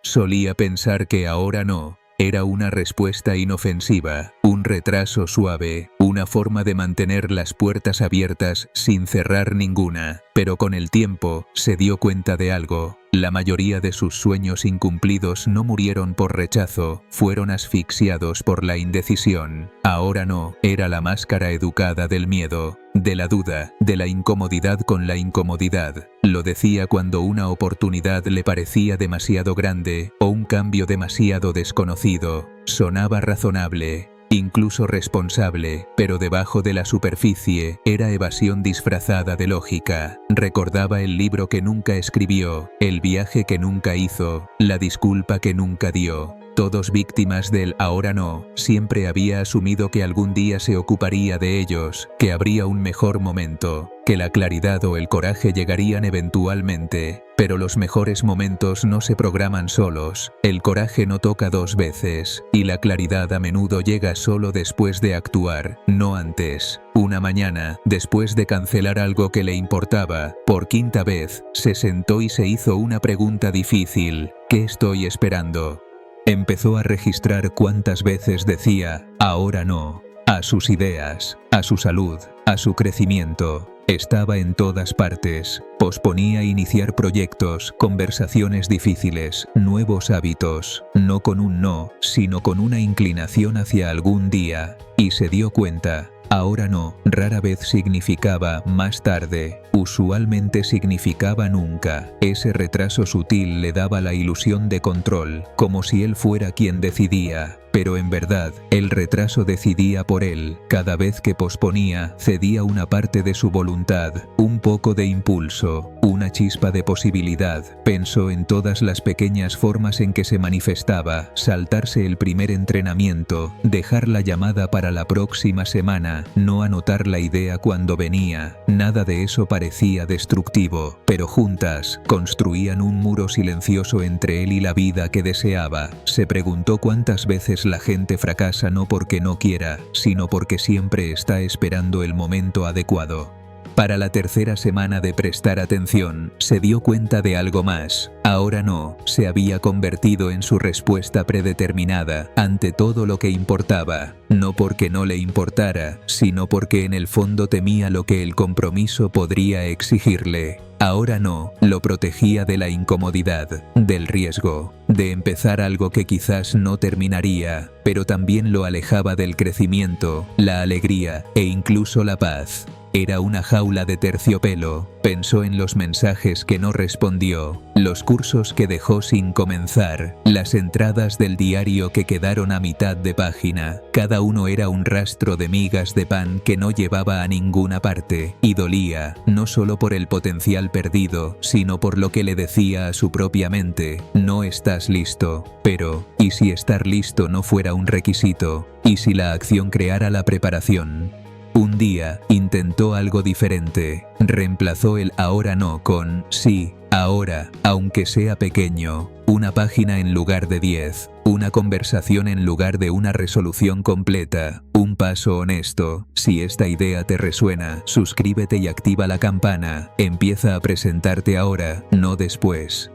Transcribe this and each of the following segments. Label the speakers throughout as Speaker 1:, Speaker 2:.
Speaker 1: Solía pensar que ahora no. Era una respuesta inofensiva, un retraso suave, una forma de mantener las puertas abiertas sin cerrar ninguna. Pero con el tiempo, se dio cuenta de algo. La mayoría de sus sueños incumplidos no murieron por rechazo, fueron asfixiados por la indecisión. Ahora no, era la máscara educada del miedo, de la duda, de la incomodidad con la incomodidad. Lo decía cuando una oportunidad le parecía demasiado grande o un cambio demasiado desconocido. Sonaba razonable, incluso responsable, pero debajo de la superficie era evasión disfrazada de lógica. Recordaba el libro que nunca escribió, el viaje que nunca hizo, la disculpa que nunca dio. Todos víctimas del ahora no. Siempre había asumido que algún día se ocuparía de ellos, que habría un mejor momento, que la claridad o el coraje llegarían eventualmente. Pero los mejores momentos no se programan solos, el coraje no toca dos veces, y la claridad a menudo llega solo después de actuar, no antes. Una mañana, después de cancelar algo que le importaba, por quinta vez, se sentó y se hizo una pregunta difícil: ¿qué estoy esperando? Empezó a registrar cuántas veces decía ahora no, a sus ideas, a su salud, a su crecimiento. Estaba en todas partes. Posponía iniciar proyectos, conversaciones difíciles, nuevos hábitos, no con un no, sino con una inclinación hacia algún día. Y se dio cuenta. Ahora no, rara vez significaba más tarde, usualmente significaba nunca. Ese retraso sutil le daba la ilusión de control, como si él fuera quien decidía. Pero en verdad, el retraso decidía por él. Cada vez que posponía, cedía una parte de su voluntad, un poco de impulso, una chispa de posibilidad. Pensó en todas las pequeñas formas en que se manifestaba: saltarse el primer entrenamiento, dejar la llamada para la próxima semana, no anotar la idea cuando venía. Nada de eso parecía destructivo, pero juntas construían un muro silencioso entre él y la vida que deseaba. Se preguntó cuántas veces la gente fracasa no porque no quiera, sino porque siempre está esperando el momento adecuado. Para la tercera semana de prestar atención, se dio cuenta de algo más. Ahora no, se había convertido en su respuesta predeterminada ante todo lo que importaba. No porque no le importara, sino porque en el fondo temía lo que el compromiso podría exigirle. Ahora no, lo protegía de la incomodidad, del riesgo, de empezar algo que quizás no terminaría, pero también lo alejaba del crecimiento, la alegría e incluso la paz. Era una jaula de terciopelo. Pensó en los mensajes que no respondió, los cursos que dejó sin comenzar, las entradas del diario que quedaron a mitad de página. Cada uno era un rastro de migas de pan que no llevaba a ninguna parte, y dolía, no solo por el potencial perdido, sino por lo que le decía a su propia mente: no estás listo. Pero, ¿y si estar listo no fuera un requisito? ¿Y si la acción creara la preparación? Un día, intentó algo diferente. Reemplazó el ahora no con sí, ahora, aunque sea pequeño. Una página en lugar de 10. Una conversación en lugar de una resolución completa. Un paso honesto. Si esta idea te resuena, suscríbete y activa la campana. Empieza a presentarte ahora, no después.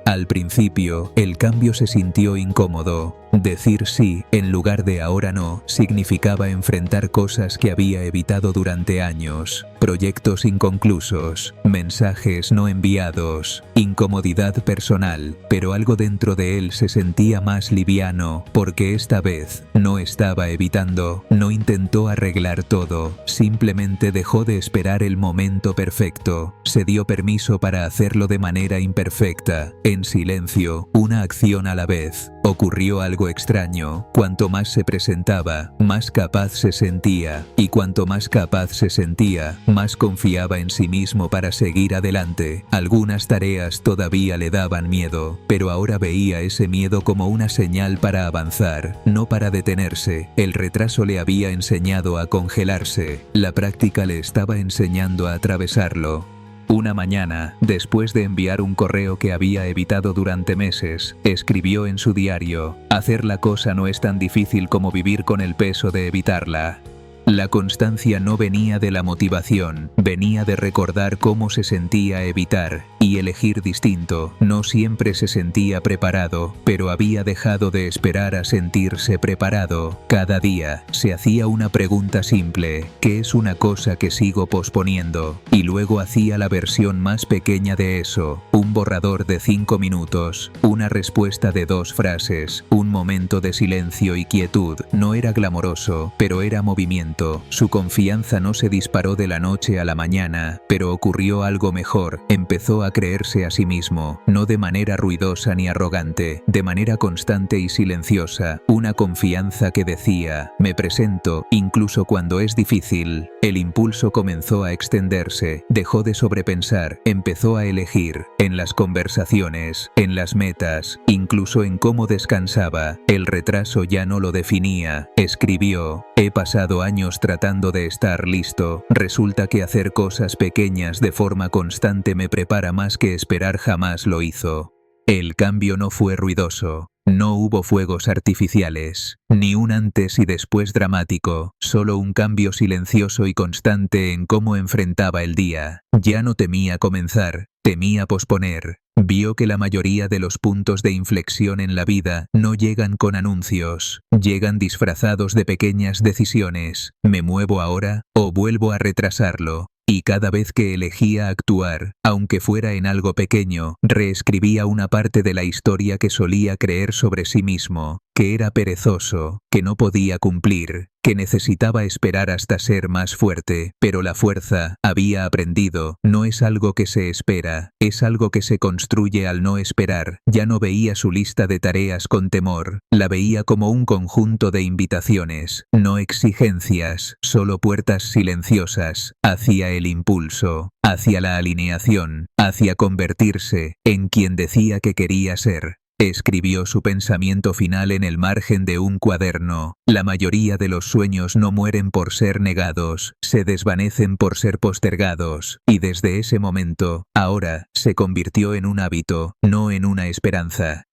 Speaker 1: Al principio, el cambio se sintió incómodo. Decir sí, en lugar de ahora no, significaba enfrentar cosas que había evitado durante años. Proyectos inconclusos, mensajes no enviados, incomodidad personal, pero algo dentro de él se sentía más liviano, porque esta vez no estaba evitando, no intentó arreglar todo, simplemente dejó de esperar el momento perfecto, se dio permiso para hacerlo de manera imperfecta, en silencio, una acción a la vez. Ocurrió algo extraño. Cuanto más se presentaba, más capaz se sentía, y cuanto más capaz se sentía, más confiaba en sí mismo para seguir adelante. Algunas tareas todavía le daban miedo, pero ahora veía ese miedo como una señal para avanzar, no para detenerse. El retraso le había enseñado a congelarse, la práctica le estaba enseñando a atravesarlo. Una mañana, después de enviar un correo que había evitado durante meses, escribió en su diario: hacer la cosa no es tan difícil como vivir con el peso de evitarla. La constancia no venía de la motivación, venía de recordar cómo se sentía evitar y elegir distinto. No siempre se sentía preparado, pero había dejado de esperar a sentirse preparado. Cada día se hacía una pregunta simple: ¿qué es una cosa que sigo posponiendo? Y luego hacía la versión más pequeña de eso, un borrador de 5 minutos, una respuesta de 2 frases, un momento de silencio y quietud. No era glamoroso, pero era movimiento. Su confianza no se disparó de la noche a la mañana, pero ocurrió algo mejor. Empezó a creerse a sí mismo, no de manera ruidosa ni arrogante, de manera constante y silenciosa, una confianza que decía: me presento, incluso cuando es difícil. El impulso comenzó a extenderse, dejó de sobrepensar, empezó a elegir, en las conversaciones, en las metas, incluso en cómo descansaba. El retraso ya no lo definía. Escribió: he pasado años tratando de estar listo. Resulta que hacer cosas pequeñas de forma constante me prepara más que esperar jamás lo hizo. El cambio no fue ruidoso. No hubo fuegos artificiales, ni un antes y después dramático, solo un cambio silencioso y constante en cómo enfrentaba el día. Ya no temía comenzar, temía posponer. Vio que la mayoría de los puntos de inflexión en la vida no llegan con anuncios, llegan disfrazados de pequeñas decisiones. ¿Me muevo ahora o vuelvo a retrasarlo? Y cada vez que elegía actuar, aunque fuera en algo pequeño, reescribía una parte de la historia que solía creer sobre sí mismo, que era perezoso, que no podía cumplir, que necesitaba esperar hasta ser más fuerte. Pero la fuerza, había aprendido, no es algo que se espera, es algo que se construye al no esperar. Ya no veía su lista de tareas con temor, la veía como un conjunto de invitaciones, no exigencias, solo puertas silenciosas, hacia el impulso, hacia la alineación, hacia convertirse en quien decía que quería ser. Escribió su pensamiento final en el margen de un cuaderno. La mayoría de los sueños no mueren por ser negados, se desvanecen por ser postergados, y desde ese momento, ahora, se convirtió en un hábito, no en una esperanza.